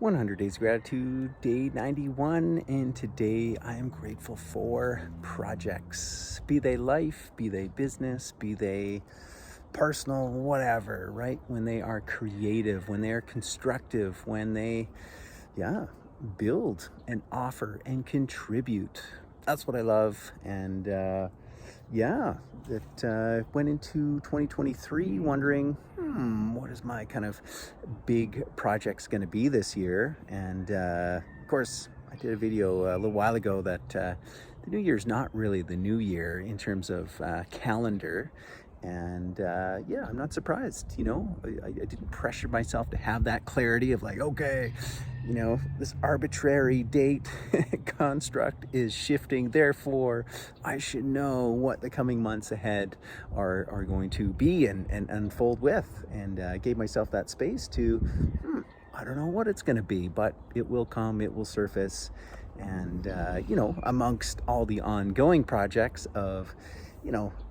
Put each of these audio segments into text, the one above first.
100 Days of Gratitude, day 91, and today I am grateful for projects. Be they life, be they business, be they personal, whatever, right? When they are creative, when they are constructive, when they, build and offer and contribute. That's what I love. And that went into 2023 wondering, what is my kind of big projects going to be this year? And of course, I did a video a little while ago that the new year's not really the new year in terms of calendar. And I'm not surprised, I didn't pressure myself to have that clarity of like, okay, this arbitrary date construct is shifting, therefore I should know what the coming months ahead are going to be and unfold with, and gave myself that space to, I don't know what it's going to be, but it will come, it will surface. And amongst all the ongoing projects of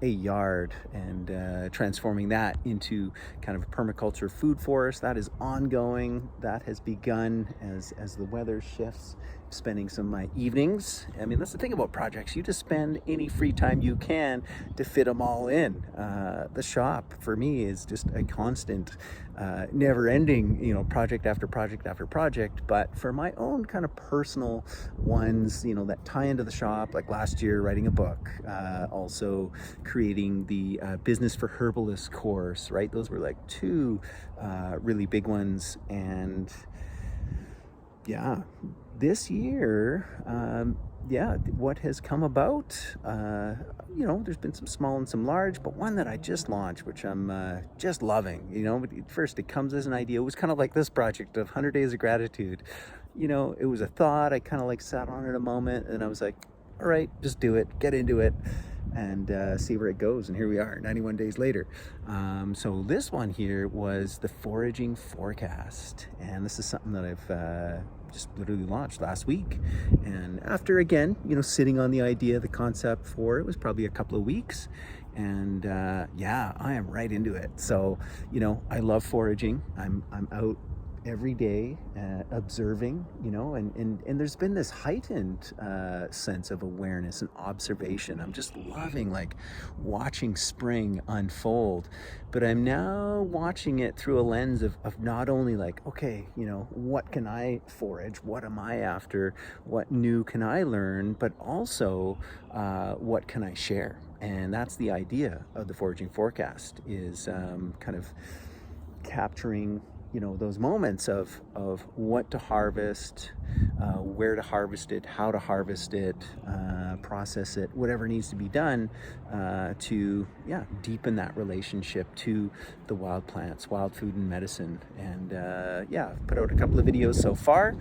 a yard and transforming that into kind of a permaculture food forest, that is ongoing. That has begun as the weather shifts. Spending some of my evenings. I mean, that's the thing about projects. You just spend any free time you can to fit them all in. The shop for me is just a constant, never-ending, project after project after project. But for my own kind of personal ones, that tie into the shop, like last year writing a book, also creating the Business for Herbalists course, right? Those were like two really big ones. And this year, what has come about, there's been some small and some large, but one that I just launched, which I'm just loving. First it comes as an idea. It was kind of like this project of 100 Days of Gratitude. It was a thought. I kind of like sat on it a moment, and I was like, all right, just do it, get into it, and see where it goes. And here we are 91 days later. So this one here was the Foraging Forecast, and this is something that I've just literally launched last week. And after, again, sitting on the idea, the concept for it was probably a couple of weeks. And I am right into it. So I love foraging. I'm out every day observing, and there's been this heightened sense of awareness and observation. I'm just loving like watching spring unfold, but I'm now watching it through a lens of not only like, okay, what can I forage, what am I after, what new can I learn, but also what can I share. And that's the idea of the Foraging Forecast, is kind of capturing those moments of what to harvest, where to harvest it, how to harvest it, process it, whatever needs to be done to deepen that relationship to the wild plants, wild food and medicine. And I've put out a couple of videos so far.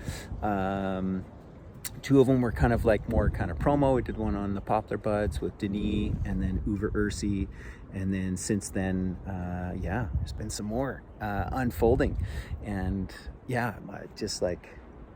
Two of them were kind of like more kind of promo. I did one on the poplar buds with Denis and then Uwe Ursi. And then since then, there's been some more unfolding. And just like,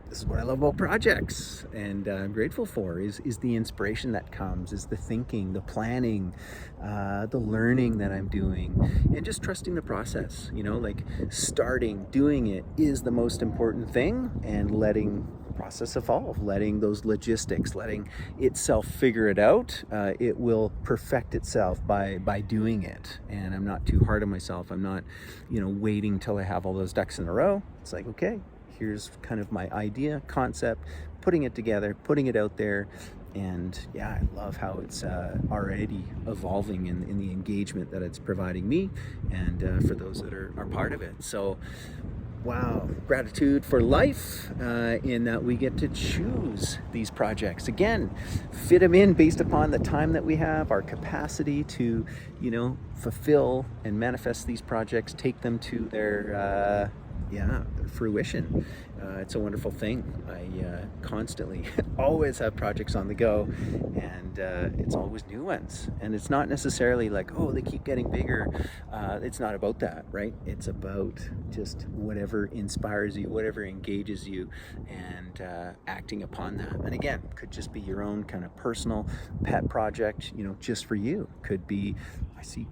this is what I love about projects, and I'm grateful for is the inspiration that comes, is the thinking, the planning, the learning that I'm doing, and just trusting the process. Like starting, doing it is the most important thing, and letting the process evolve, letting those logistics, letting itself figure it out. It will perfect itself by doing it, and I'm not too hard on myself. I'm not, waiting till I have all those ducks in a row. It's like, okay, here's kind of my idea, concept, putting it together, putting it out there. And I love how it's already evolving in the engagement that it's providing me, and for those that are part of it. So, wow, gratitude for life in that we get to choose these projects. Again, fit them in based upon the time that we have, our capacity to, fulfill and manifest these projects, take them to their fruition. It's a wonderful thing. I constantly always have projects on the go, and it's always new ones. And it's not necessarily like, oh, they keep getting bigger. It's not about that, right? It's about just whatever inspires you, whatever engages you, and acting upon that. And again, could just be your own kind of personal pet project, just for you. Could be, I see,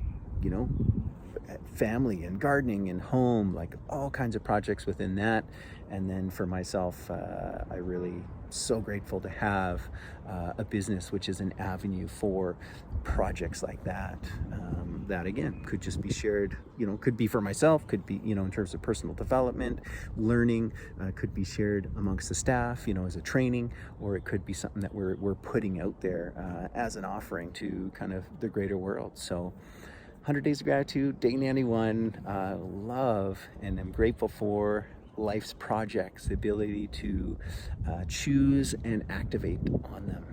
family and gardening and home, like all kinds of projects within that. And then for myself, I really so grateful to have a business which is an avenue for projects like that. That again could just be shared, could be for myself, could be, in terms of personal development, learning, could be shared amongst the staff, as a training, or it could be something that we're putting out there as an offering to kind of the greater world. So 100 Days of Gratitude, day 91, love and I'm grateful for life's projects, the ability to choose and activate on them.